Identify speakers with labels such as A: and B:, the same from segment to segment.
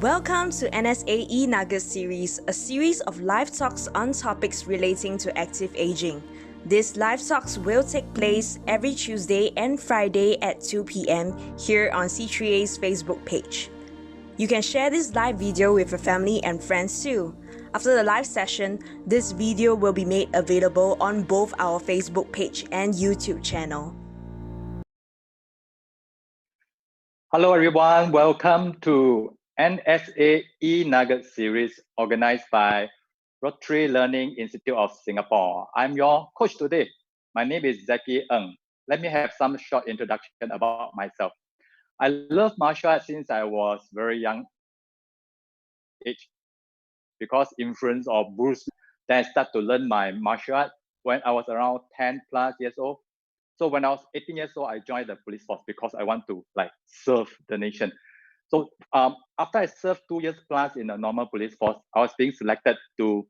A: Welcome to NSA E-Nugget series, a series of live talks on topics relating to active aging. These live talks will take place every Tuesday and Friday at 2 p.m. here on C3A's Facebook page. You can share this live video with your family and friends too. After the live session, this video will be made available on both our Facebook page and YouTube channel.
B: Hello everyone, welcome to NSA E-Nugget series organized by Rotary Learning Institute of Singapore. I'm your coach today. My name is Zackiee. Let me have some short introduction about myself. I love martial arts since I was very young age because influence of Bruce. Then I started to learn my martial art when I was around 10 plus years old. So when I was 18 years old, I joined the police force because I want to serve the nation. So after I served 2 years plus in a normal police force, I was being selected to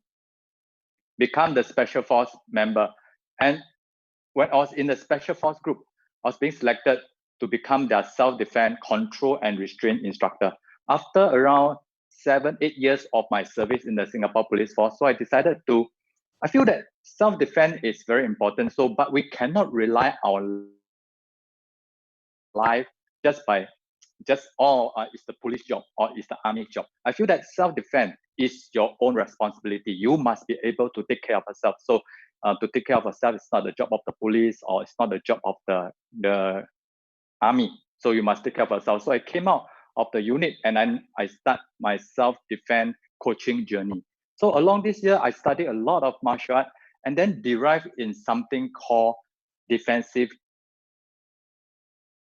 B: become the special force member. And when I was in the special force group, I was being selected to become their self-defense control and restraint instructor. After around 7-8 years of my service in the Singapore police force, so I decided to, I feel that self-defense is very important. So, but we cannot rely our life just by it's the police job or it's the army job. I feel that self-defense is your own responsibility. You must be able to take care of yourself. So to take care of yourself, it's not the job of the police or it's not the job of the army. So you must take care of yourself. So I came out of the unit and then I start my self-defense coaching journey. So along this year, I studied a lot of martial art and then derived in something called defensive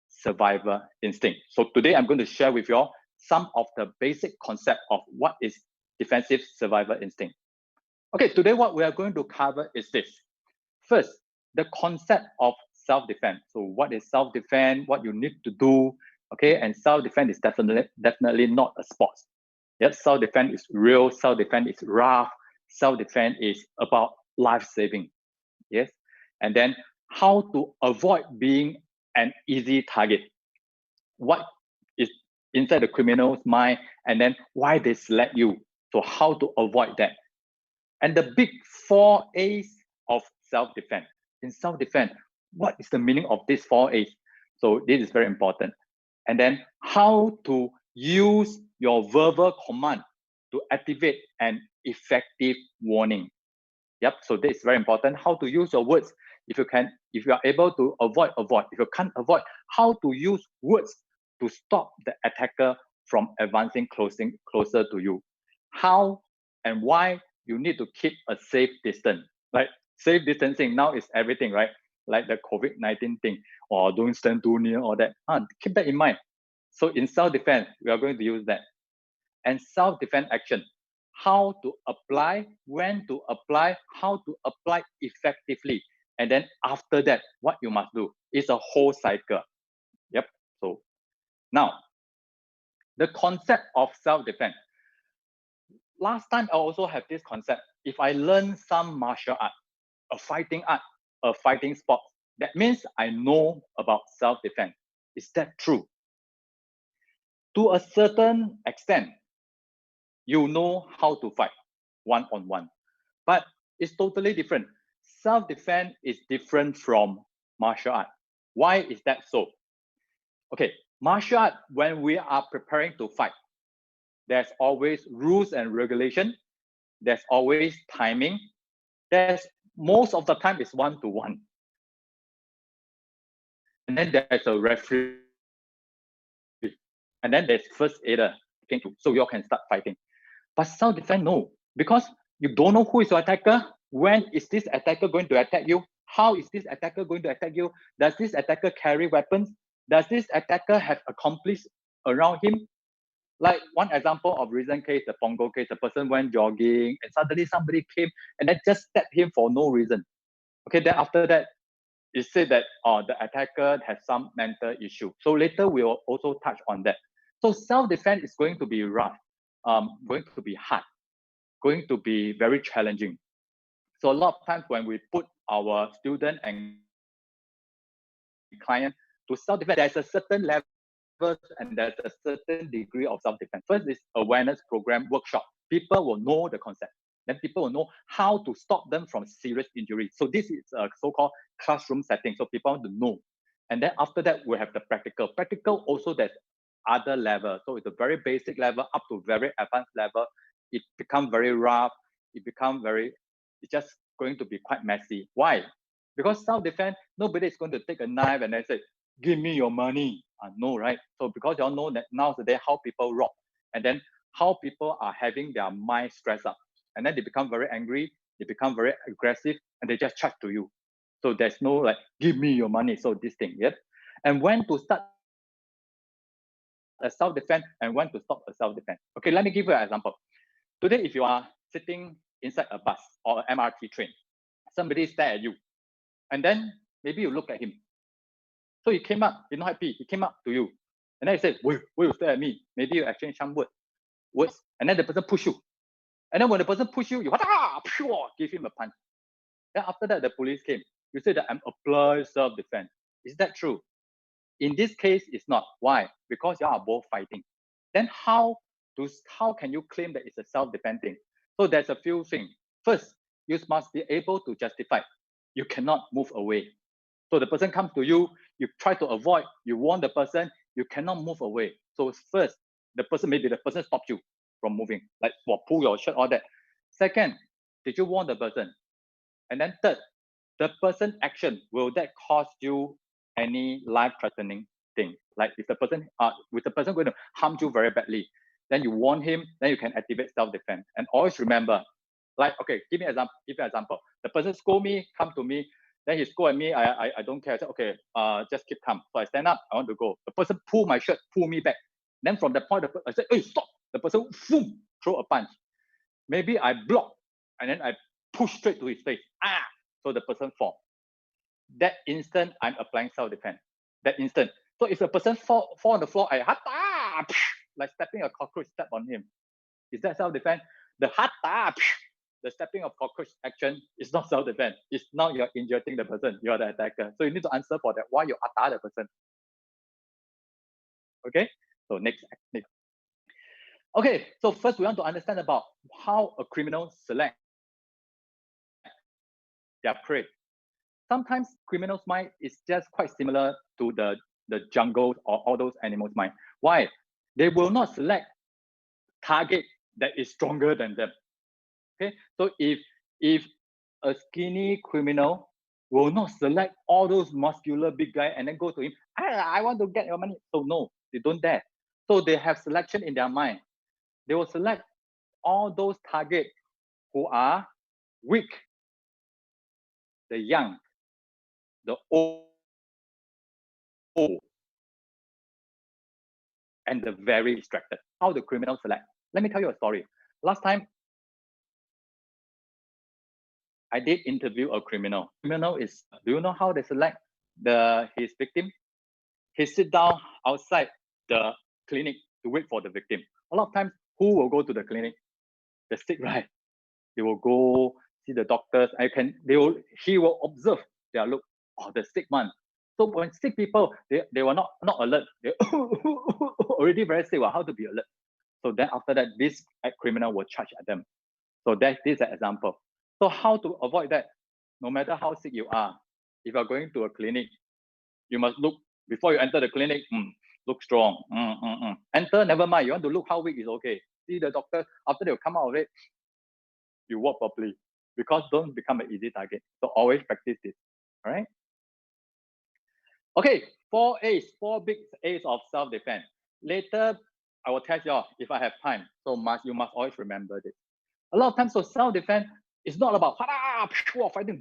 B: survivor instinct. So today I'm going to share with you all some of the basic concept of what is defensive survivor instinct. Okay, today what we are going to cover is this. First, the concept of self-defense. So what is self-defense, what you need to do, okay? And self-defense is definitely not a sport. Yes, self-defense is real, self-defense is rough, self-defense is about life-saving, yes? And then how to avoid being an easy target. What is inside the criminal's mind, and then why they select you. So how to avoid that. And the big 4 A's of self-defense. In self-defense, what is the meaning of these 4 A's? So this is very important. And then how to use your verbal command to activate an effective warning. Yep, so this is very important. How to use your words. If you are able to avoid. If you can't avoid, how to use words to stop the attacker from advancing closer to you. How and why you need to keep a safe distance. Like safe distancing now is everything, right? Like the COVID-19 thing, or don't stand too near, or that. Keep that in mind. So in self-defense, we are going to use that. And self-defense action. How to apply, when to apply, how to apply effectively. And then after that, what you must do is a whole cycle. Yep. So now, the concept of self-defense. Last time I also have this concept. If I learn some martial art, a fighting sport, that means I know about self-defense. Is that true? To a certain extent, you know how to fight one-on-one, but it's totally different. Self-defense is different from martial art. Why is that so? Okay, martial art, when we are preparing to fight, there's always rules and regulation. There's always timing. Most of the time it's 1-to-1. And then there's a referee. And then there's first aider. So you all can start fighting. But self-defense, no, because you don't know who is your attacker. When is this attacker going to attack you? How is this attacker going to attack you? Does this attacker carry weapons? Does this attacker have accomplices around him? Like one example of recent case, the Pongo case, the person went jogging and suddenly somebody came and then just stabbed him for no reason. Okay, then after that, it said that the attacker has some mental issue. So later we will also touch on that. So self-defense is going to be rough, going to be hard, going to be very challenging. So a lot of times when we put our student and client to self-defense, there's a certain level and there's a certain degree of self-defense. First is awareness program workshop. People will know the concept. Then people will know how to stop them from serious injury. So this is a so-called classroom setting. So people want to know. And then after that, we have the practical. Practical also there's other level. So it's a very basic level up to very advanced level. It becomes very rough. It's just going to be quite messy. Why? Because self-defense, nobody is going to take a knife and then say, give me your money. No, right? So because you all know that nowadays how people rob, and then how people are having their mind stressed up, and then they become very angry, they become very aggressive, and they just charge to you. So there's no like, give me your money. So this thing, yep. And when to start a self-defense and when to stop a self-defense. Okay, let me give you an example. Today, if you are sitting inside a bus or an MRT train, somebody stare at you, and then maybe you look at him. So he came up, he's not happy, he came up to you. And then he said, why you stare at me? Maybe you exchange some words, and then the person push you. And then when the person push you, you give him a punch. Then after that, the police came. You say that I'm applying self-defense. Is that true? In this case, it's not. Why? Because you are both fighting. Then how can you claim that it's a self-defense thing? So there's a few things. First, you must be able to justify. You cannot move away. So the person comes to you, you try to avoid, you warn the person, you cannot move away. So first, maybe the person stopped you from moving, like pull your shirt, all that. Second, did you warn the person? And then third, the person action, will that cause you any life-threatening thing? Like if the person going to harm you very badly, then you warn him, then you can activate self-defense. And always remember, like, okay, give me an example. The person scold me, come to me, then he scold at me, I don't care. I said, okay, just keep calm. So I stand up, I want to go. The person pull my shirt, pull me back. Then from that point, I said, hey, stop. The person, boom, throw a punch. Maybe I block, and then I push straight to his face. So the person fall. That instant, I'm applying self-defense. That instant. So if the person fall on the floor, I like stepping a cockroach, step on him. Is that self-defense? The the stepping of cockroach action is not self-defense. It's now you're injuring the person. You're the attacker. So you need to answer for that. Why you attack the person? Okay. So next. Okay. So first we want to understand about how a criminal select their prey. Sometimes criminals' mind is just quite similar to the jungle or all those animals' mind. Why? They will not select target that is stronger than them. Okay, so if a skinny criminal will not select all those muscular big guy and then go to him, I want to get your money. So no, they don't dare. So they have selection in their mind. They will select all those targets who are weak, the young, the old, and the very distracted. How the criminals select? Let me tell you a story. Last time, I did interview a criminal. Criminal is, do you know how they select his victim? He sit down outside the clinic to wait for the victim. A lot of times, who will go to the clinic? The sick, right? They will go see the doctors. He will observe their look. Oh, the sick one. So when sick people, they were not alert. They already very sick. Well, how to be alert? So then after that, this criminal will charge at them. So this is an example. So how to avoid that? No matter how sick you are, if you're going to a clinic, you must look, before you enter the clinic, look strong. Enter, never mind. You want to look how weak is okay. See the doctor, after they'll come out of it, you walk properly, because don't become an easy target. So always practice this. All right. Okay, 4 big A's of self-defense. Later, I will test you all if I have time. So you must always remember this. A lot of times, so self-defense is not about fighting.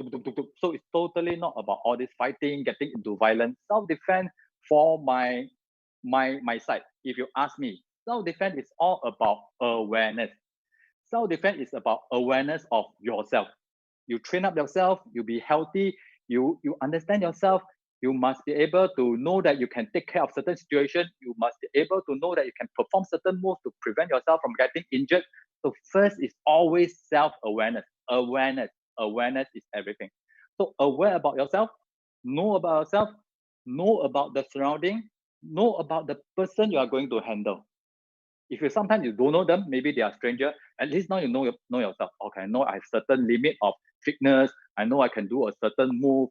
B: So it's totally not about all this fighting, getting into violence. Self-defense for my side. If you ask me, self-defense is all about awareness. Self-defense is about awareness of yourself. You train up yourself, you be healthy, you understand yourself. You must be able to know that you can take care of certain situations. You must be able to know that you can perform certain moves to prevent yourself from getting injured. So first is always self-awareness. Awareness is everything. So aware about yourself, know about yourself, know about the surrounding, know about the person you are going to handle. If you sometimes you don't know them, maybe they are stranger. At least now you know yourself. Okay, I know I have certain limit of fitness. I know I can do a certain move.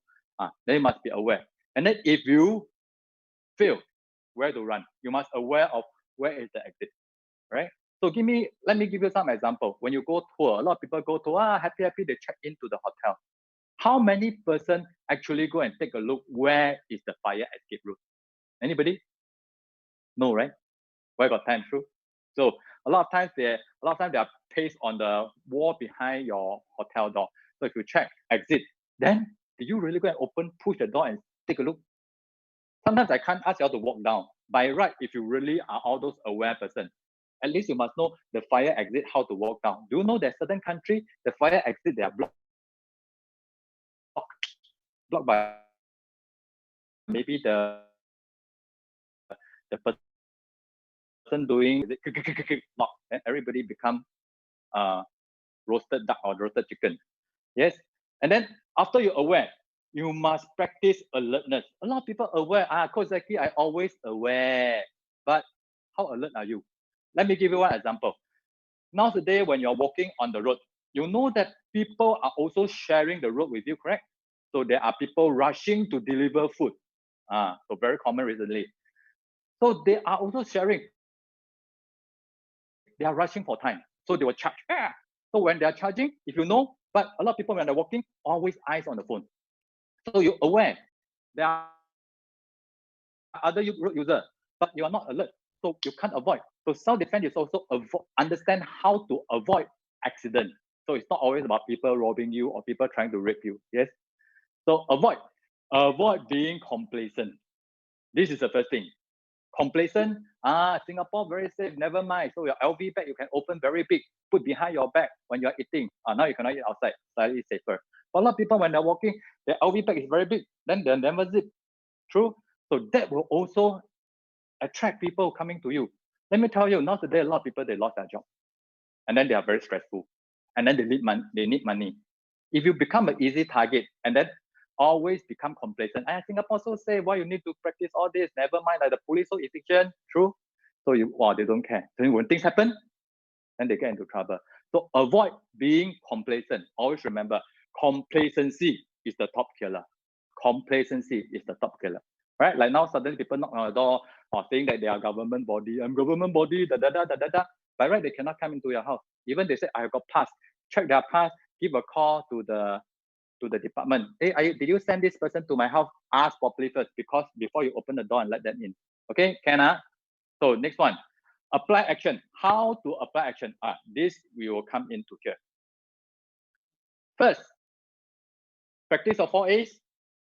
B: Then you must be aware. And then if you fail, where to run? You must aware of where is the exit, right? So let me give you some example. When you go tour, a lot of people go to happy, they check into the hotel. How many person actually go and take a look where is the fire escape route? Anybody? No, right? Where got time, true? So a lot of times they are pasted on the wall behind your hotel door. So if you check exit, then do you really go and push the door and take a look? Sometimes I can't ask you all to walk down. By right, if you really are all those aware person, at least you must know the fire exit, how to walk down. Do you know that certain country, the fire exit, they are blocked by maybe the person doing lock, and everybody become roasted duck or roasted chicken. Yes. And then after you're aware, you must practice alertness. A lot of people aware, Coach Zackiee, I always aware. But how alert are you? Let me give you one example. Nowadays, when you're walking on the road, you know that people are also sharing the road with you, correct? So there are people rushing to deliver food. So very common recently. So they are also sharing. They are rushing for time. So they will charge. So when they are charging, if you know, but a lot of people when they're walking, always eyes on the phone. So you're aware there are other road users, but you are not alert. So you can't avoid. So self-defense is also understand how to avoid accident. So it's not always about people robbing you or people trying to rape you. Yes. So avoid being complacent. This is the first thing. Complacent, Singapore very safe, never mind. So your LV bag you can open very big, put behind your back when you're eating. Now you cannot eat outside, slightly safer. But a lot of people when they're walking, their LV bag is very big, then they never zip. True. So that will also attract people coming to you. Let me tell you, nowadays a lot of people they lost their job, and then they are very stressful, and then they need money. If you become an easy target, and then always become complacent. Singapore so safe. Why you need to practice all this? Never mind, like the police so efficient. True. So they don't care. So when things happen, then they get into trouble. So avoid being complacent. Always remember, complacency is the top killer. Complacency is the top killer. Right? Like now, suddenly people knock on the door or saying that they are government body. I'm government body. Da da da da da da. By right, they cannot come into your house. Even they say I have got pass. Check their pass. Give a call to the department. Hey, did you send this person to my house? Ask properly first, because before you open the door and let them in. Okay, can So next one, apply action. How to apply action? This we will come into here. First, practice of 4 A's,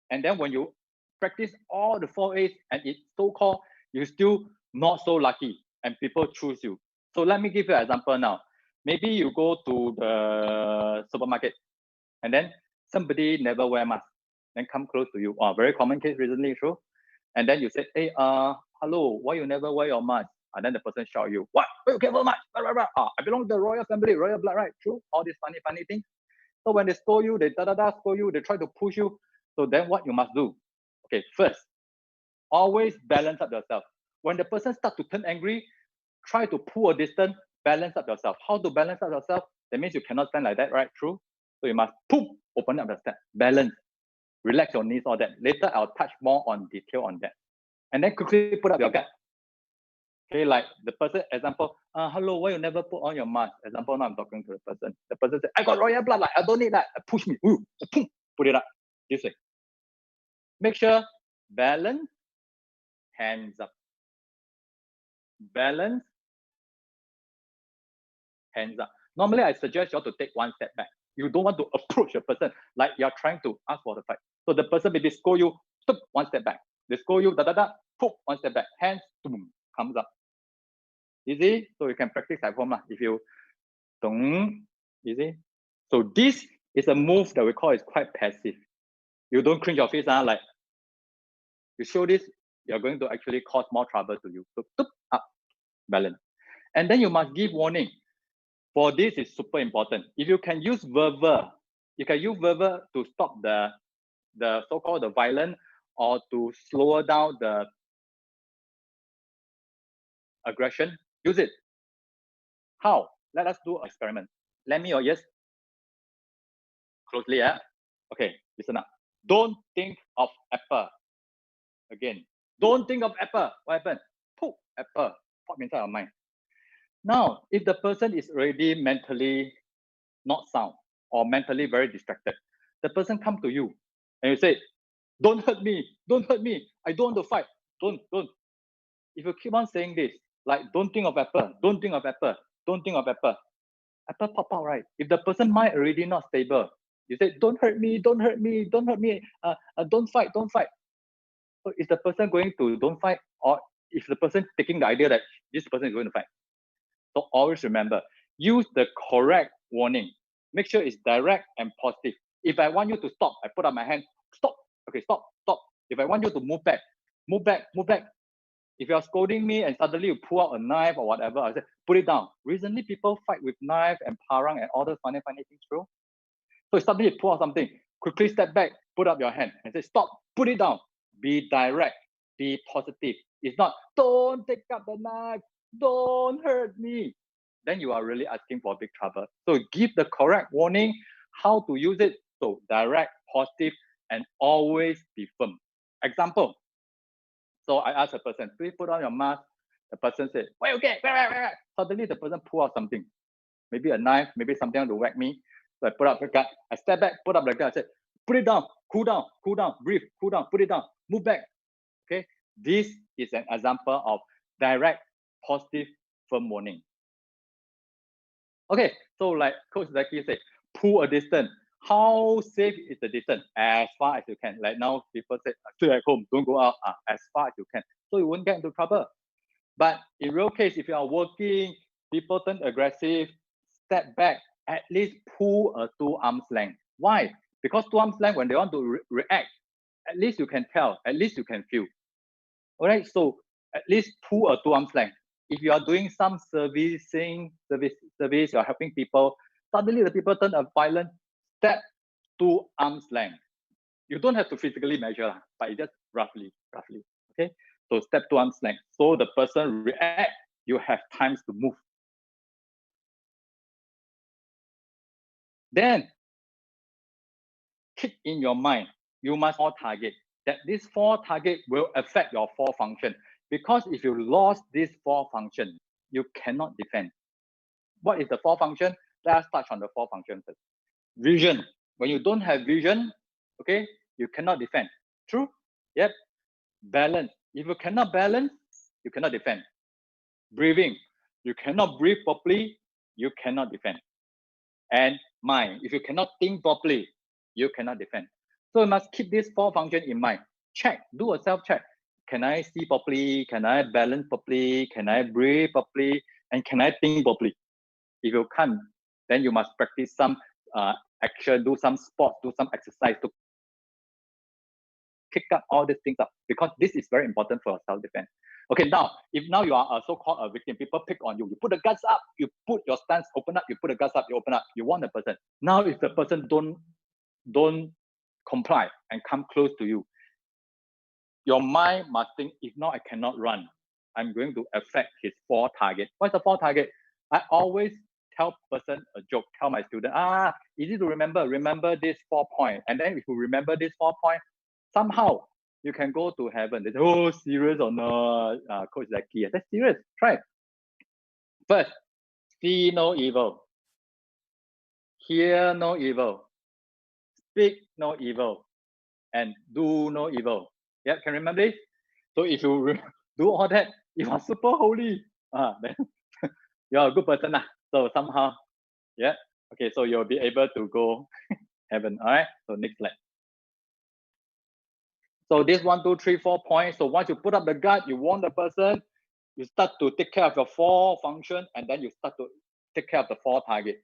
B: and then when you practice all the 4 A's and it's so-called you're still not so lucky and people choose you. So let me give you an example now. Maybe you go to the supermarket and then somebody never wear mask, then come close to you. Very common case recently, true. And then you say, hey, hello, why you never wear your mask? And then the person shout you, what? Why you can't wear mask? I belong to the royal family, royal blood, right? True. All these funny things. So when they scold you, they scold you, they try to push you. So then what you must do? Okay, first, always balance up yourself. When the person starts to turn angry, try to pull a distance, balance up yourself. How to balance up yourself? That means you cannot stand like that, right? True. So you must open up the step, balance, relax your knees, all that. Later, I'll touch more on detail on that. And then quickly put up your guard. Okay, like the person, example, hello, why you never put on your mask? Example, now I'm talking to the person. The person said, I got royal blood, like, I don't need that. Push me, put it up, this way. Make sure, balance, hands up. Balance, hands up. Normally, I suggest you all to take one step back. You don't want to approach a person like you're trying to ask for the fight. So the person maybe scold you, one step back. They scold you, one step back. Hands, boom, comes up. Easy? So you can practice at home if you don't. Easy? So this is a move that we call is quite passive. You don't cringe your face, like you show this, you're going to actually cause more trouble to you. So up, balance. And then you must give warning. For this is super important. If you can use verbal, to stop the so-called the violence or to slow down the aggression, use it. How? Let us do an experiment. Lend me your ears. Closely, yeah? Okay, listen up. Don't think of apple. Again, don't think of apple. What happened? Poof, apple pop inside our mind. Now, if the person is already mentally not sound or mentally very distracted, the person come to you and you say, don't hurt me, don't hurt me, I don't want to fight, don't. If you keep on saying this, like don't think of apple, don't think of apple, don't think of apple, apple pop out, right? If the person mind already not stable, you say, don't hurt me, don't hurt me, don't hurt me, don't fight, don't fight. So is the person going to don't fight, or is the person taking the idea that this person is going to fight? So always remember, use the correct warning. Make sure it's direct and positive. If I want you to stop, I put up my hand, stop. Okay, stop, stop. If I want you to move back, move back, move back. If you're scolding me and suddenly you pull out a knife or whatever, I say, put it down. Recently, people fight with knife and parang and all those funny things, true? So suddenly you pull out something, quickly step back, put up your hand and say, stop, put it down. Be direct, be positive. It's not, don't take up the knife, don't hurt me. Then you are really asking for big trouble. So give the correct warning, how to use it. So direct, positive, and always be firm. Example. So I asked a person, please put on your mask. The person said, wait, okay, wait. Suddenly the person pull out something. Maybe a knife, maybe something to whack me. So I put up the gun. I step back, put up the gun. I said, put it down, cool down, breathe, cool down, put it down, move back. Okay, this is an example of direct, positive, firm warning. Okay, so like Coach Zackiee said, pull a distance. How safe is the distance? As far as you can. Like now, people say, stay at home, don't go out. As far as you can, so you won't get into trouble. But in real case, if you are working, people turn aggressive, step back, at least pull a 2 arms length. Why? Because 2 arms length, when they want to react, at least you can tell, at least you can feel. All right, so at least pull a 2 arms length. If you are doing some service, you're helping people, suddenly the people turn a violent, step 2 arms length. You don't have to physically measure, but it just roughly, okay? So step 2 arms length. So the person react, you have times to move. Then keep in your mind, you must 4 target. That this 4 target will affect your 4 function. Because if you lost this 4 function, you cannot defend. What is the 4 function? Let us touch on the 4 function first. Vision. When you don't have vision, okay, you cannot defend. True? Yep. Balance. If you cannot balance, you cannot defend. Breathing. You cannot breathe properly, you cannot defend. And mind. If you cannot think properly, you cannot defend. So you must keep this 4 function in mind. Check. Do a self-check. Can I see properly? Can I balance properly? Can I breathe properly? And can I think properly? If you can't, then you must practice some action, do some sport, do some exercise to kick up all these things up, because this is very important for self-defense. Okay, now, if now you are a so-called a victim, people pick on you, you put the guts up, you put your stance, open up, you put the guts up, you open up, you want the person. Now, if the person don't comply and come close to you, your mind must think, if not, I cannot run. I'm going to affect his 4 target. What's the 4 target? I always tell person a joke, tell my student, easy to remember this 4 points. And then if you remember this 4 points, somehow you can go to heaven. They say, oh, serious or not? Coach Zackiee. That's serious. Try it. First, see no evil. Hear no evil. Speak no evil. And do no evil. Yeah, can you remember this? So if you do all that, you are super holy. Then you're a good person. So somehow, yeah. Okay, so you'll be able to go heaven. All right. So next slide. So this 1, 2, 3, 4 points. So once you put up the gut, you warn the person, you start to take care of your 4 functions, and then you start to take care of the 4 target.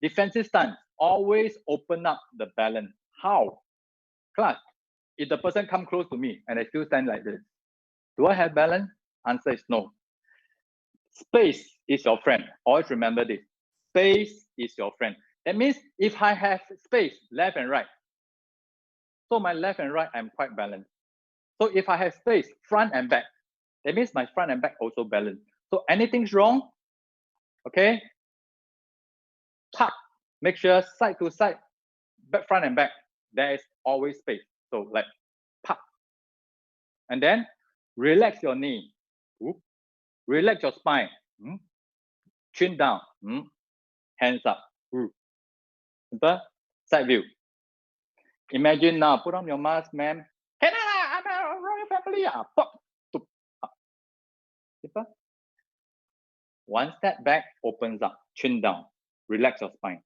B: Defensive stance, always open up the balance. How? Class, if the person come close to me and I still stand like this, do I have balance? Answer is no. Space is your friend. Always remember this. Space is your friend. That means if I have space, left and right, so my left and right, I'm quite balanced. So if I have space, front and back, that means my front and back also balanced. So anything's wrong, okay, tap, make sure side to side, back, front and back, there is always space. So like pop. And then relax your knee, relax your spine, chin down, hands up, simple, side view. Imagine now, put on your mask, ma'am. Hey, I'm a royal family. Pop, simple. One step back, opens up, chin down, relax your spine.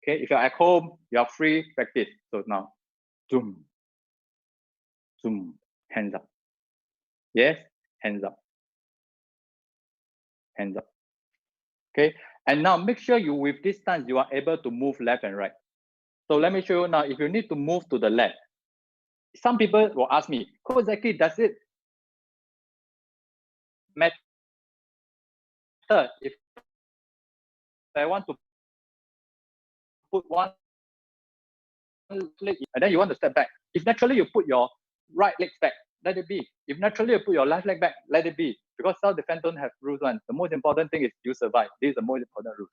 B: Okay, if you're at home, you are free, practice. So now, zoom, zoom, hands up. Yes, hands up. Hands up. Okay, and now make sure you, with this stance, you are able to move left and right. So let me show you now, if you need to move to the left, some people will ask me, Coach Zackiee, does it matter if I want to put one leg and then you want to step back? If naturally you put your right leg back, let it be. If naturally you put your left leg back, let it be. Because self-defense don't have rules one. The most important thing is you survive. This is the most important rule.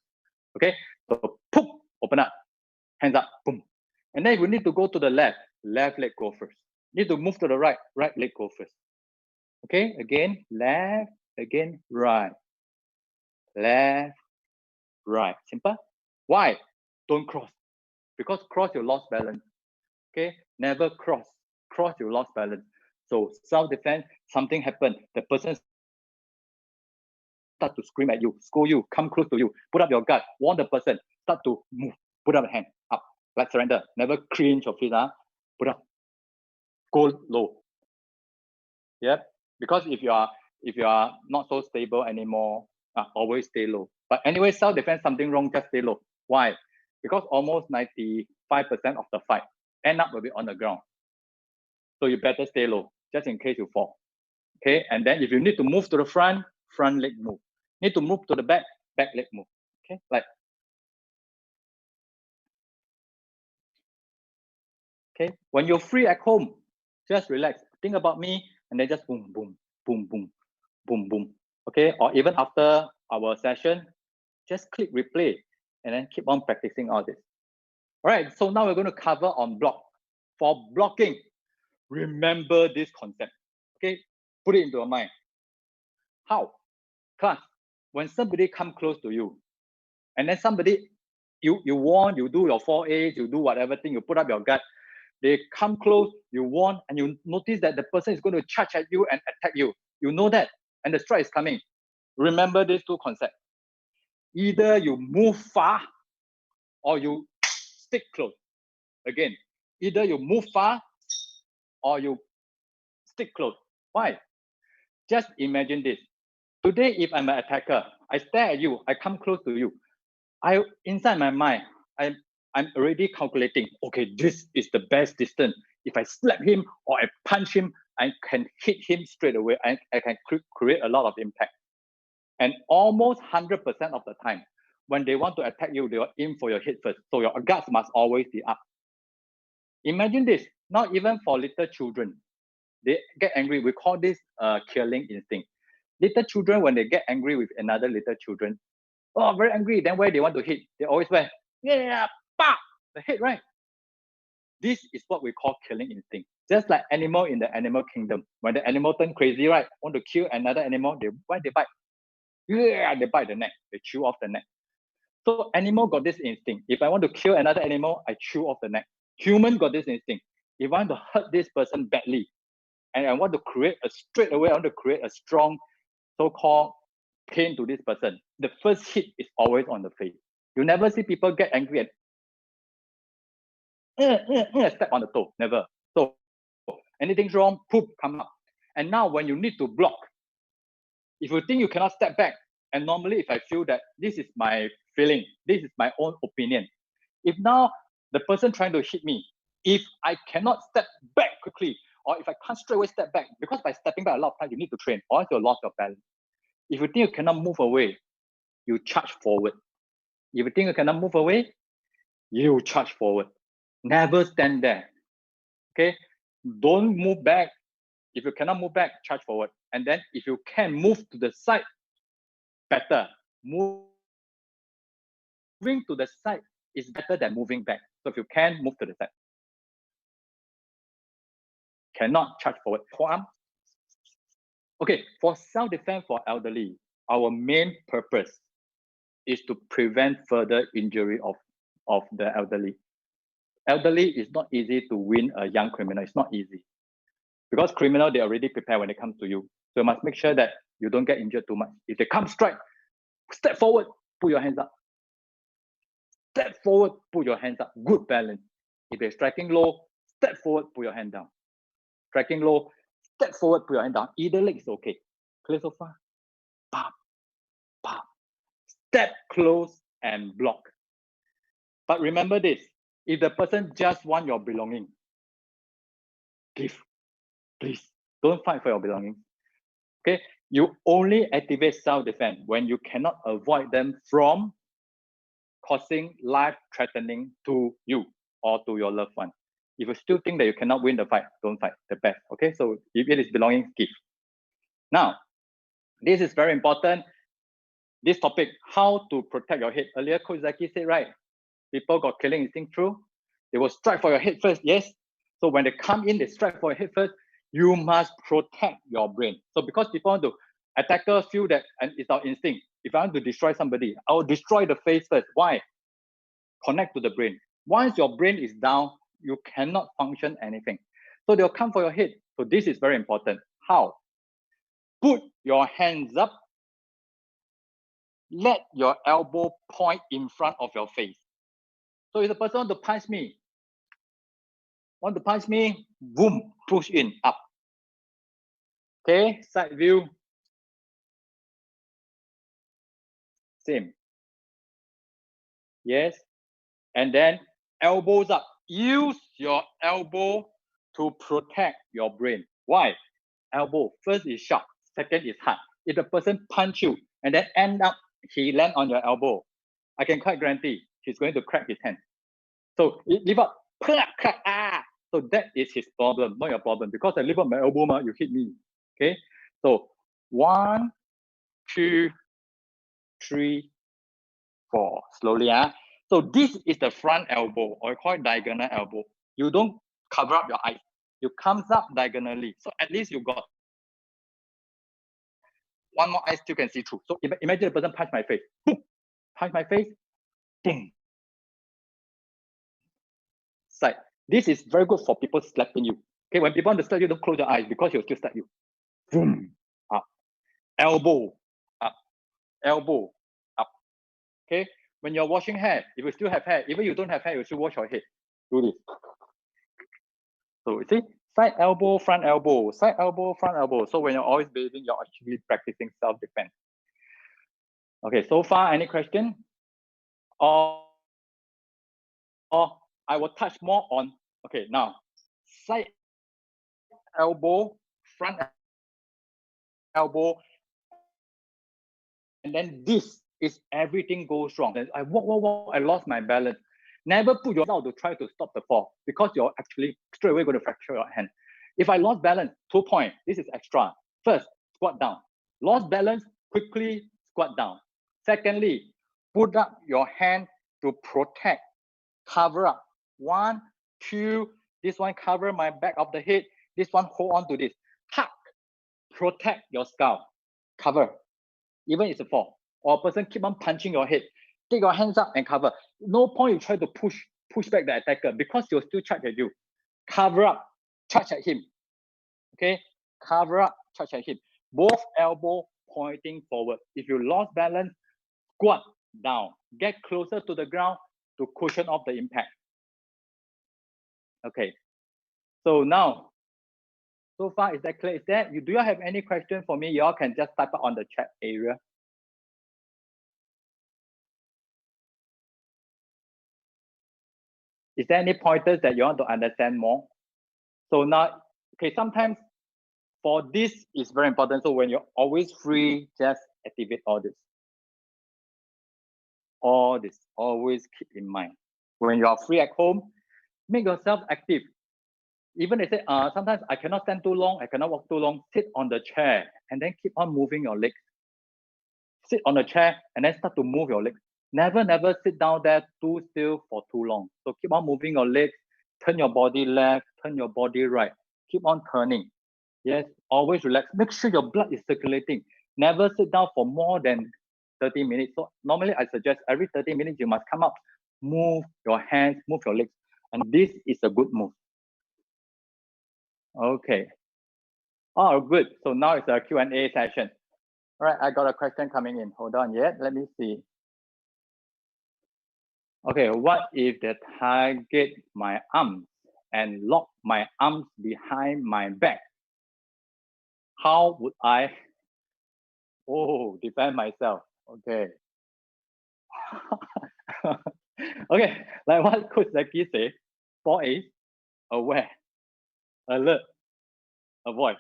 B: Okay, so poof, open up, hands up, boom. And then if you need to go to the left, left leg go first. Need to move to the right, right leg go first. Okay, again, left, again, right. Left, right. Simple. Why? Don't cross. Because cross, you lost balance. Okay, never cross. Cross, you lost balance. So self-defense, something happened. The person start to scream at you, scold you, come close to you, put up your guard, warn the person, start to move, put up a hand, up, like surrender. Never cringe your feet, put up, go low. Yep. Because if you are not so stable anymore, always stay low. But anyway, self-defense, something wrong, just stay low. Why? Because almost 95% of the fight end up will be on the ground. So you better stay low, just in case you fall. Okay, and then if you need to move to the front, front leg move. Need to move to the back, back leg move. Okay, like. Okay, when you're free at home, just relax. Think about me, and then just boom, boom, boom, boom, boom, boom. Okay, or even after our session, just click replay, and then keep on practicing all this. All right, so now we're going to cover on block. For blocking, remember this concept. Okay, put it into your mind. How? Class, when somebody come close to you, and then somebody, you warn, you do your 4As, you do whatever thing, you put up your guard, they come close, you warn, and you notice that the person is going to charge at you and attack you. You know that, and the strike is coming. Remember these two concepts. Either you move far, or you stick close. Again, either you move far, or you stick close. Why? Just imagine this. Today, if I'm an attacker, I stare at you, I come close to you. Inside my mind, I'm already calculating, okay, this is the best distance. If I slap him or I punch him, I can hit him straight away. I can create a lot of impact. And almost 100% of the time, when they want to attack you, they will aim for your head first. So your guards must always be up. Imagine this, not even for little children. They get angry. We call this killing instinct. Little children, when they get angry with another little children, oh, very angry, then where they want to hit, they always where, yeah, bah, the head, right? This is what we call killing instinct. Just like animal in the animal kingdom. When the animal turn crazy, right, want to kill another animal, why they bite? Yeah, they bite the neck, they chew off the neck. So animal got this instinct. If I want to kill another animal, I chew off the neck. Human got this instinct. If I want to hurt this person badly, and I want to create straight away, I want to create a strong so-called pain to this person, the first hit is always on the face. You never see people get angry and step on the toe, never. So anything's wrong, poof, come up. And now when you need to block, if you think you cannot step back, and normally if I feel that this is my feeling, this is my own opinion, if now the person trying to hit me, if I cannot step back quickly, or if I can't straight away step back, because by stepping back a lot of times you need to train, or else you lost your balance. If you think you cannot move away, you charge forward. If you think you cannot move away, you charge forward. Never stand there. Okay? Don't move back. If you cannot move back, charge forward. And then if you can move to the side, better. Moving to the side is better than moving back. So if you can, move to the side. Cannot charge forward. Forearm. Okay, for self-defense for elderly, our main purpose is to prevent further injury of the elderly. Elderly is not easy to win a young criminal. It's not easy. Because criminal, they already prepare when they come to you. So you must make sure that you don't get injured too much. If they come strike, step forward, put your hands up. Step forward, put your hands up. Good balance. If they're striking low, step forward, put your hand down. Striking low, step forward, put your hand down. Either leg is okay. Clear so far? Pop, pop. Step close and block. But remember this, if the person just wants your belonging, give, please. Don't fight for your belongings. Okay? You only activate self-defense when you cannot avoid them from causing life-threatening to you or to your loved one. If you still think that you cannot win the fight, don't fight. The best. Okay? So if it is belonging, give. Now, this is very important. This topic, how to protect your head. Earlier, Coach Zackiee said, right, people got killing instinct true. They will strike for your head first, yes. So when they come in, they strike for your head first. You must protect your brain. So because people want to, attackers feel that, and it's our instinct. If I want to destroy somebody, I will destroy the face first. Why? Connect to the brain. Once your brain is down, you cannot function anything. So they'll come for your head. So this is very important. How? Put your hands up. Let your elbow point in front of your face. So if the person want to punch me, boom, push in, up. Okay, side view. Same. Yes. And then elbows up. Use your elbow to protect your brain. Why? Elbow, first is sharp, second is hard. If the person punch you and then end up, he land on your elbow, I can quite guarantee he's going to crack his hand. So lift up, so that is his problem, not your problem. Because I lift up my elbow, you hit me. Okay, so 1, 2, 3, 4. Slowly. So this is the front elbow, or I call it diagonal elbow. You don't cover up your eyes. You comes up diagonally. So at least you got one more eye still can see through. So imagine the person punch my face. Boom. Punch my face. Boom. Side. This is very good for people slapping you. Okay, when people want to slap you, don't close your eyes because he'll still slap you. Boom. Up. Elbow. Up. Elbow. Up. Okay. When you're washing hair, if you still have hair, even if you don't have hair, you still wash your head. Do this. So you see, side elbow, front elbow, side elbow, front elbow. So when you're always bathing, you're actually practicing self-defense. Okay, so far, any question? Or I will touch more on, okay, now, side elbow, front elbow, and then this is everything goes wrong. I walk, I lost my balance. Never put yourself to try to stop the fall because you're actually straight away going to fracture your hand. If I lost balance, 2 points, this is extra. First, squat down. Lost balance, quickly squat down. Secondly, put up your hand to protect, cover up. 1, 2, this one cover my back of the head. This one hold on to this. Tuck, protect your skull, cover. Even if it's a fall, or a person keep on punching your head, take your hands up and cover. No point you try to push back the attacker because he'll still charge at you. Cover up, charge at him. Okay, cover up, charge at him. Both elbow pointing forward. If you lost balance, squat down. Get closer to the ground to cushion off the impact. Okay, so now, so far, is that clear? Do you have any question for me? You all can just type it on the chat area. Is there any pointers that you want to understand more? So now, okay, sometimes for this is very important. So when you're always free, just activate all this. All this, always keep in mind. When you are free at home, make yourself active. Even they say, sometimes I cannot stand too long, I cannot walk too long, sit on the chair and then keep on moving your legs. sit on a chair and then start to move your legs. Never sit down there too still for too long. So keep on moving your legs, turn your body left, turn your body right. Keep on turning. Yes, always relax. Make sure your blood is circulating. Never sit down for more than 30 minutes. So normally I suggest every 30 minutes you must come up, move your hands, move your legs. And this is a good move. Okay. Oh, good. So now it's a Q&A session. All right, I got a question coming in. Hold on yet. Let me see. Okay, what if the target my arms and lock my arms behind my back? How would I defend myself? Okay. Okay, like what Coach Zackiee say, 4A's, aware, alert, avoid.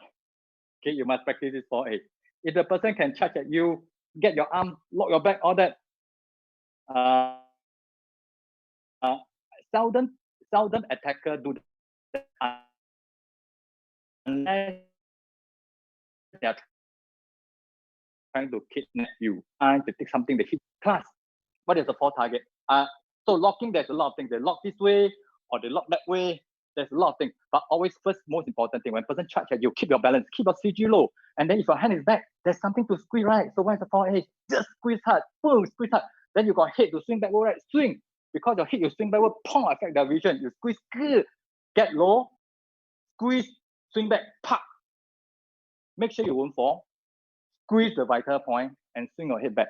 B: Okay, you must practice this 4A. If the person can charge at you, get your arm, lock your back, all that. Seldom attacker do that unless they are trying to kidnap you, trying to take something they hit class. What is the 4 target? So locking, there's a lot of things. They lock this way or they lock that way. There's a lot of things. But always first, most important thing, when person charge at you, keep your balance, keep your CG low. And then if your hand is back, there's something to squeeze, right? So where's the 4A? Just squeeze hard, boom, squeeze hard. Then you got head to swing backward, right? Swing. Because your head, you swing backward, pong, affect the vision. You squeeze, good. Get low, squeeze, swing back, pop. Make sure you won't fall. Squeeze the vital point and swing your head back.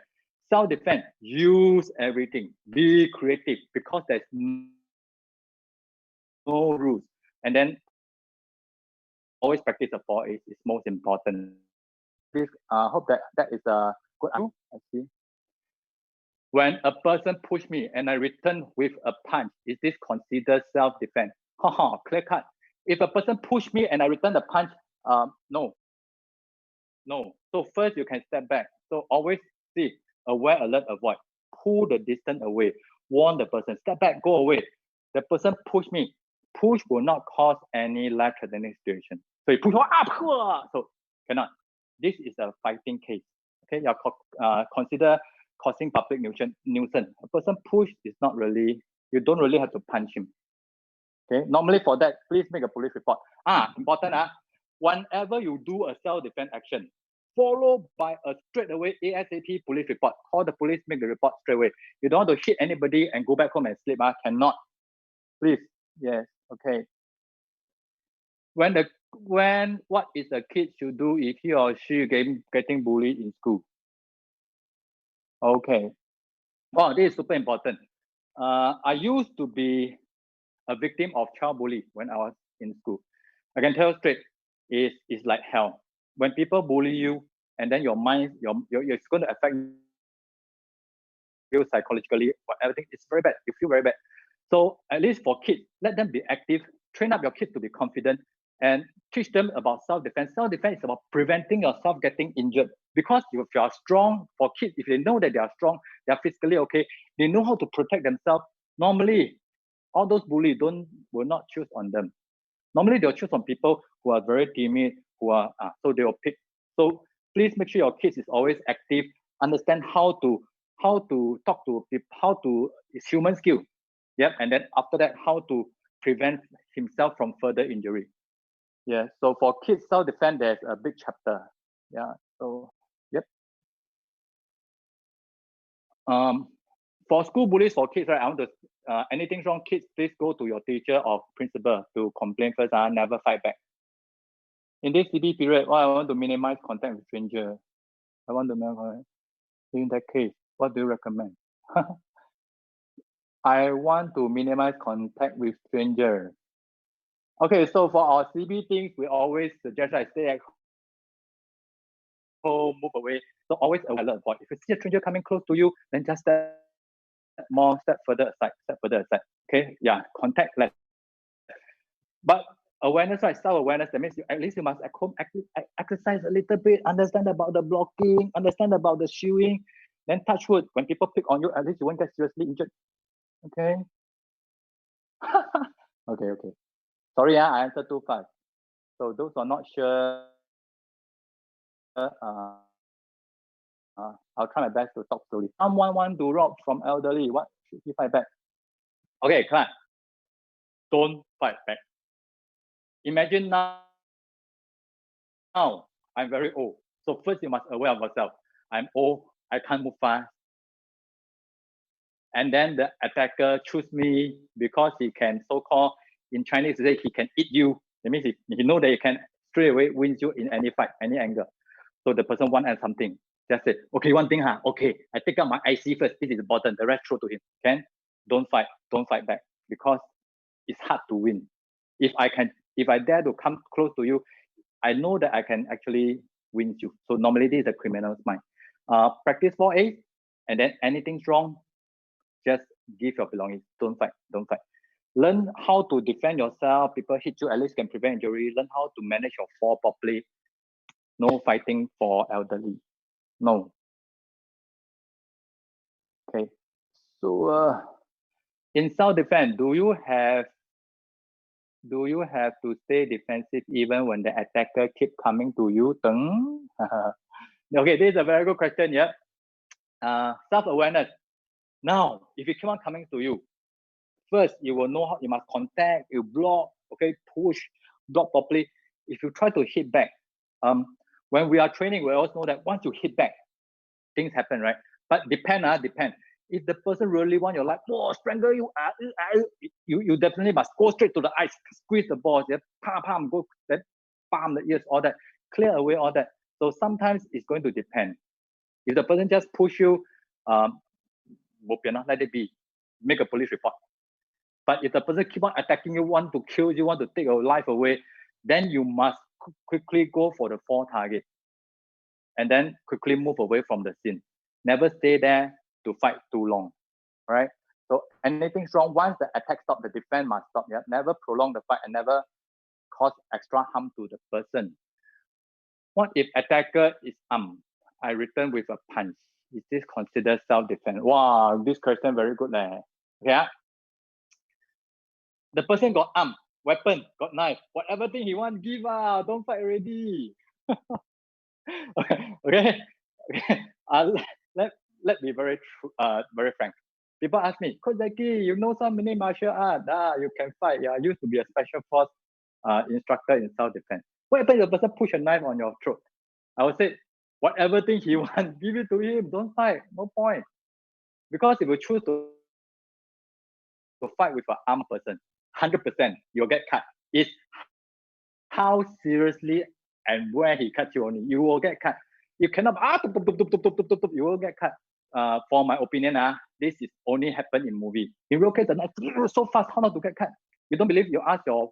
B: Self-defense, use everything. Be creative because there's no rules. And then always practice the 4A's is most important. Please, hope that is a good answer. I see. When a person push me and I return with a punch, is this considered self-defense? Haha, clear cut. If a person push me and I return the punch, no. So first you can step back. So always see, aware, alert, avoid. Pull the distance away. Warn the person. Step back, go away. The person push me. Push will not cause any life-threatening situation. So you push up, so cannot. This is a fighting case. Okay, you consider causing public nuisance. A person push is not really, you don't really have to punch him. Okay, normally for that, please make a police report. Important. Whenever you do a self-defense action, followed by a straightaway ASAP police report. Call the police, make the report straight away. You don't want to hit anybody and go back home and sleep. Cannot. Please. Yes. Okay. What is a kid should do if he or she getting bullied in school? Okay. Oh, this is super important. I used to be a victim of child bully when I was in school. I can tell you straight, it's like hell. When people bully you, and then your mind, it's going to affect you psychologically, everything. It's very bad. You feel very bad. So at least for kids, let them be active. Train up your kids to be confident and teach them about self-defense. Self-defense is about preventing yourself getting injured. Because if you are strong, for kids, if they know that they are strong, they are physically okay, they know how to protect themselves. Normally, all those bullies will not choose on them. Normally, they'll choose on people who are very timid, so they will pick. So please make sure your kids is always active, understand how to talk to people, it's human skill. Yep, and then after that, how to prevent himself from further injury. Yeah, so for kids self-defense, there's a big chapter. Yeah, so yep. For school bullies for kids, right? I want to anything wrong, kids, please go to your teacher or principal to complain first. Never fight back. In this CB period, I want to minimize contact with strangers. I want to minimize. In that case, what do you recommend? I want to minimize contact with strangers. Okay, so for our CB things, we always suggest I stay at home, move away. So always alert. If you see a stranger coming close to you, then just step further aside. Okay, yeah, contact less. But awareness, right? Self-awareness, that means at least you must at home exercise a little bit, understand about the blocking, understand about the shooing, then touch wood. When people pick on you, at least you won't get seriously injured. Okay. Okay. Sorry, I answered too fast. So those who are not sure, I'll try my best to talk slowly. Someone want to rob from elderly. What should he fight back? Okay, class. Don't fight back. Imagine now I'm very old. So first you must aware of yourself. I'm old. I can't move fast. And then the attacker choose me because he can so-called, in Chinese, he can eat you. That means he know that he can straight away win you in any fight, any angle. So the person want something. Just say, okay, one thing, okay, I take out my IC first. This is important. The rest throw to him. Can don't fight back, because it's hard to win. If I dare to come close to you, I know that I can actually win you. So normally this is a criminal's mind. Practice 4A, and then anything's wrong, just give your belongings. Don't fight. Learn how to defend yourself. People hit you, at least can prevent injury. Learn how to manage your fall properly. No fighting for elderly. No. Okay. So in self-defense, do you have to stay defensive even when the attacker keep coming to you? Okay, this is a very good question. Yeah. Self-awareness. Now, if he keep on coming to you, first you will know how you must contact, you block, okay, push, block properly. If you try to hit back, when we are training, we also know that once you hit back, things happen, right? But depend. If the person really want your life, strangle you, you definitely must go straight to the eyes, squeeze the balls, palm, go, then palm the ears, all that, clear away all that. So sometimes it's going to depend. If the person just push you, let it be, make a police report. But if the person keep on attacking you, want to kill you, want to take your life away, then you must quickly go for the fall target, and then quickly move away from the scene. Never stay there to fight too long, right? So anything's wrong, once the attack stops, the defense must stop. Yeah, never prolong the fight and never cause extra harm to the person. What if attacker is armed? I return with a punch. Is this considered self-defense? Wow, this question very good. Yeah. The person got arm, weapon, got knife, whatever thing he want, give don't fight already. okay. Let me very frank. People ask me, Coach Zackiee, you know so many martial arts, you can fight. Yeah, I used to be a special force instructor in self-defense. What happens if the person push a knife on your throat? I would say, whatever thing he wants, give it to him. Don't fight. No point. Because if you choose to fight with an armed person, 100% you'll get cut. It's how seriously and where he cuts you only. You will get cut. You cannot, you will get cut. For my opinion, this is only happen in movie. In real case, the knife so fast, how not to get cut? You don't believe? You ask your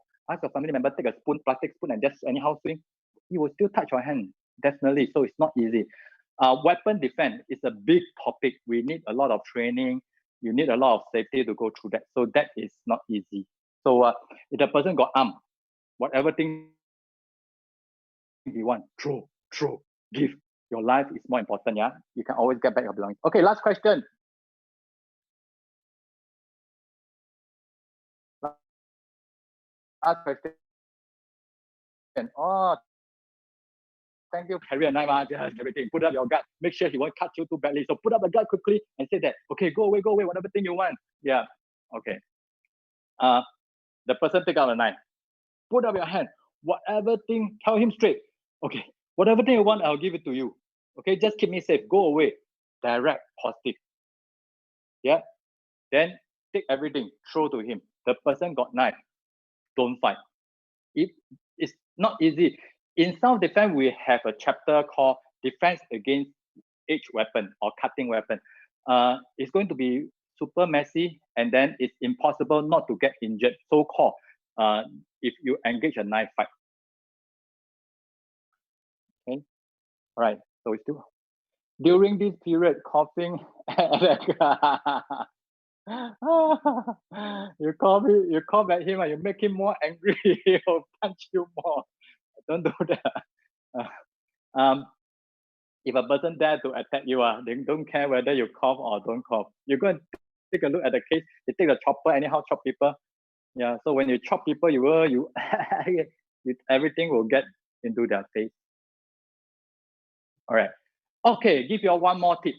B: family member, take a spoon, plastic spoon, and just anyhow swing. You will still touch your hand, definitely. So it's not easy. Weapon defense is a big topic. We need a lot of training. You need a lot of safety to go through that. So that is not easy. So if the person got armed, whatever thing he want, throw, give. Your life is more important, yeah? You can always get back your belongings. Okay, last question. Last question. Oh, thank you. Carry a knife, just everything. Put up your guard. Make sure he won't cut you too badly. So put up the guard quickly and say that, okay, go away, whatever thing you want. Yeah, okay. The person take out a knife. Put up your hand. Whatever thing, tell him straight. Okay, whatever thing you want, I'll give it to you. Okay, just keep me safe. Go away. Direct, positive. Yeah. Then take everything, throw to him. The person got knife. Don't fight. It's not easy. In self-defense, we have a chapter called Defense Against Edge Weapon or Cutting Weapon. It's going to be super messy, and then it's impossible not to get injured, so-called, if you engage a knife fight. Okay, all right. So it's still during this period, coughing. You cough at him, you make him more angry. He'll punch you more. Don't do that. If a person dare to attack you, they don't care whether you cough or don't cough. You go and take a look at the case. They take a chopper, anyhow chop people. Yeah. So when you chop people, you everything will get into their face. All right. Okay, give you one more tip.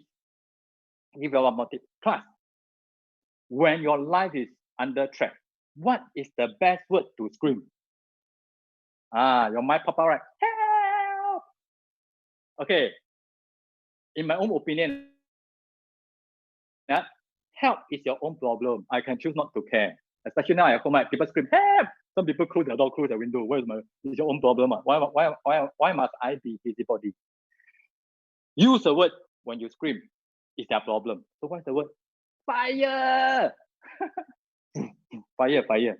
B: Give you one more tip. Class, when your life is under threat, what is the best word to scream? Your mind pop out, right? Help! Okay. In my own opinion, help is your own problem. I can choose not to care. Especially now at home, right? People scream, help! Some people close their door, close their window. It's your own problem. Why must I be busybody? Use a word when you scream. It's their problem. So what's the word? Fire! Fire, fire.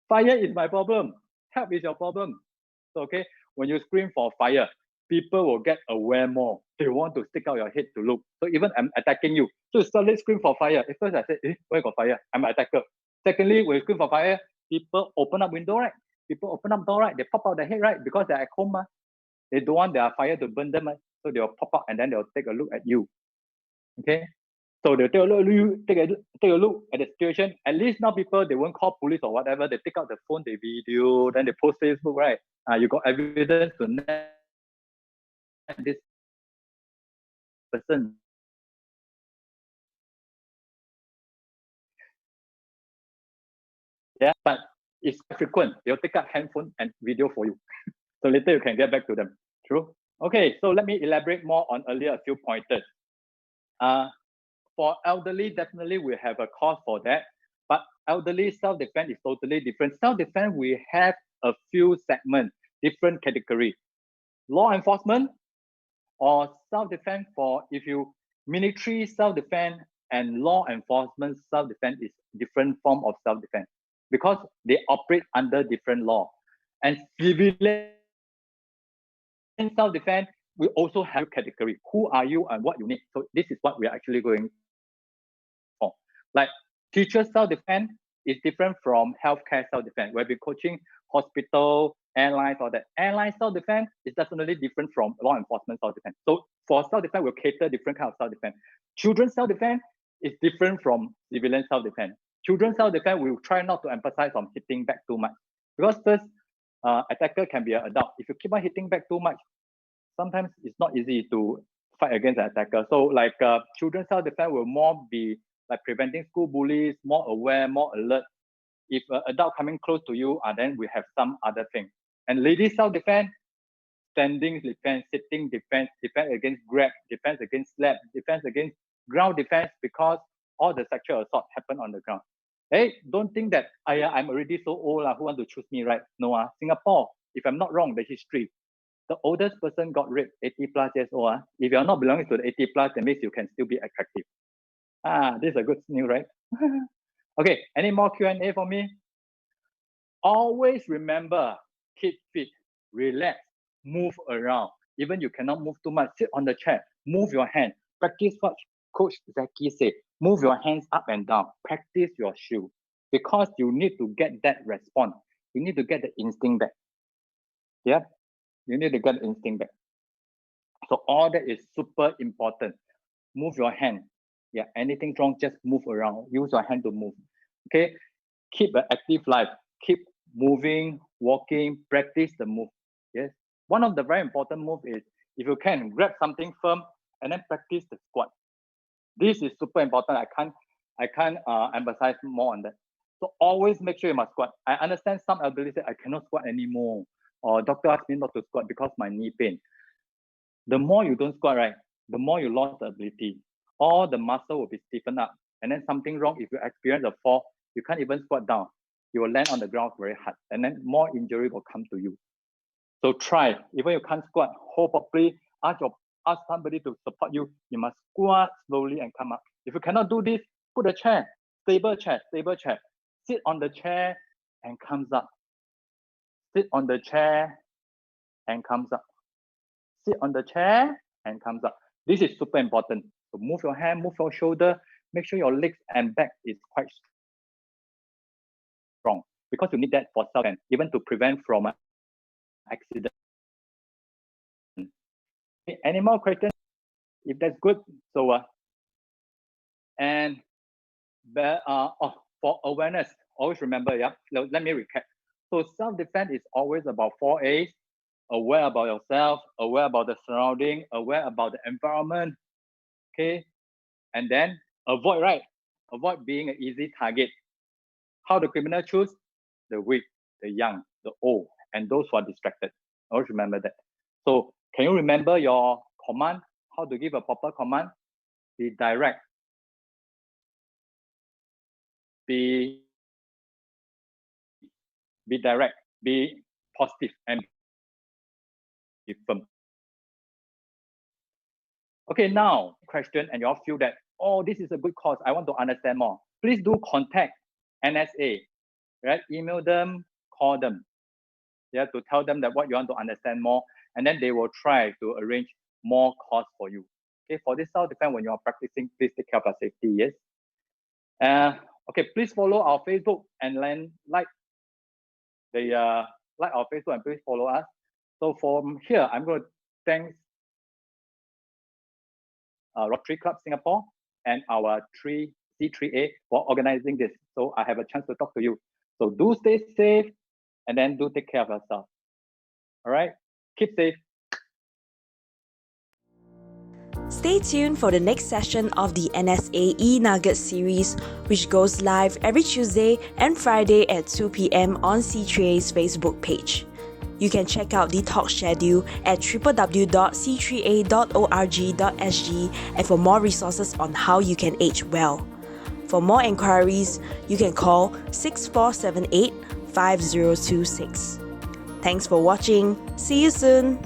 B: Fire is my problem. Help is your problem. So, okay, when you scream for fire, people will get aware more. They want to stick out your head to look. So even I'm attacking you. So suddenly scream for fire. At first I said, where got fire? I'm an attacker. Secondly, when you scream for fire, people open up window, right? People open up door, right? They pop out their head, right? Because they're at home. They don't want their fire to burn them. So they'll pop out and then they'll take a look at you. Okay? So they'll take a look at the situation. At least now people, they won't call police or whatever. They take out the phone, they video, then they post Facebook, right? You got evidence to net this person. Yeah, but it's frequent. They'll take out handphone and video for you. So later you can get back to them. True? Okay, so let me elaborate more on earlier a few pointers. For elderly, definitely we have a course for that. But elderly self-defense is totally different. Self-defense, we have a few segments, different category. Law enforcement or self-defense for military self-defense and law enforcement self-defense is different form of self-defense because they operate under different law. And civilian self-defense, we also have category. Who are you and what you need? So this is what we are actually going for. Like teacher self-defense is different from healthcare self-defense. We'll be coaching hospital, airlines, or that. Airline self-defense is definitely different from law enforcement self-defense. So for self-defense, we'll cater different kind of self-defense. Children's self-defense is different from civilian self-defense. Children's self-defense, we will try not to emphasize on hitting back too much. Because first, attacker can be an adult. If you keep on hitting back too much, sometimes it's not easy to fight against an attacker. So like children's self-defense will more be like preventing school bullies, more aware, more alert. If an adult coming close to you, then we have some other thing. And ladies self-defense, standing defense, sitting defense, defense against grab, defense against slap, defense against ground defense, because all the sexual assault happen on the ground. Hey, don't think that I'm already so old, who want to choose me, right? No, Singapore, if I'm not wrong, the history, the oldest person got raped 80 plus years old. If you're not belonging to the 80 plus, that means you can still be attractive. This is a good news, right? Okay, any more Q&A for me? Always remember, keep fit, relax, move around. Even you cannot move too much, sit on the chair, move your hand. Practice what Coach Zackiee said. Move your hands up and down. Practice your shoe. Because you need to get that response. You need to get the instinct back. Yeah, you need to get the instinct back. So all that is super important. Move your hand. Yeah, anything wrong, just move around. Use your hand to move. Okay, keep an active life. Keep moving, walking, practice the move. Yes, one of the very important move is if you can grab something firm and then practice the squat. This is super important. I can't emphasize more on that. So always make sure you must squat. I understand some elderly say I cannot squat anymore, or doctor asked me not to squat because my knee pain. The more you don't squat, right, the more you lost the ability. All the muscle will be stiffened up. And then something wrong, if you experience a fall, you can't even squat down. You will land on the ground very hard. And then more injury will come to you. So try. Even you can't squat, hold properly, ask somebody to support you. You must squat slowly and come up. If you cannot do this, put a chair, stable chair, stable chair. Sit on the chair and comes up. Sit on the chair and comes up. Sit on the chair and comes up. This is super important. So move your hand, move your shoulder, make sure your legs and back is quite strong because you need that for self-defense, even to prevent from an accident. Any more questions? If that's good, so for awareness, always remember, let me recap. So self-defense is always about 4 A's: aware about yourself, aware about the surrounding, aware about the environment, okay? And then avoid, right? Avoid being an easy target. How the criminal choose? The weak, the young, the old, and those who are distracted. Always remember that. So can you remember your command? How to give a proper command? Be direct. Be direct, be positive, and be firm. Okay, now question, and you all feel that, oh, this is a good cause, I want to understand more. Please do contact NSA, right? Email them, call them, yeah, to tell them that what you want to understand more, and then they will try to arrange more course for you. Okay, for this self-defense, when you are practicing, please take care of your safety, yes? Okay, please follow our Facebook and then like our Facebook and please follow us. So from here, I'm going to thank Rotary Club Singapore and our C3A for organizing this. So I have a chance to talk to you. So do stay safe and then do take care of yourself. All right, keep safe.
A: Stay tuned for the next session of the NSA e-Nugget series, which goes live every Tuesday and Friday at 2 p.m. on C3A's Facebook page. You can check out the talk schedule at www.c3a.org.sg and for more resources on how you can age well. For more inquiries, you can call 6478 5026. Thanks for watching. See you soon.